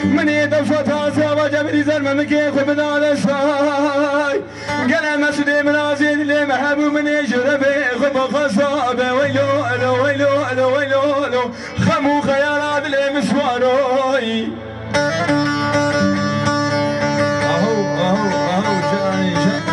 مني دفشت هاسا وجبري زرممكي خبدال ساي قال مسودي منازل اللي محبو مني جربي خب خصابه ويلو الو ويلو الو ويلو الو خمو خيالات اللي مسواروي اهو جاني جاني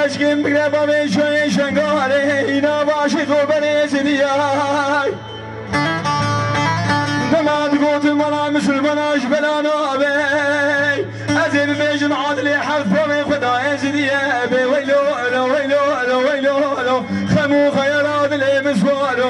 Kaçkın bir greba ve şöyle şangare ina başı kubere ziliyay Damad gotu bana Müslüman şbelana bey Azim bejin adli haffa ve Khudaya zidiye be Veylo alo veylo alo veylo alo Khamu khayar adli miswaro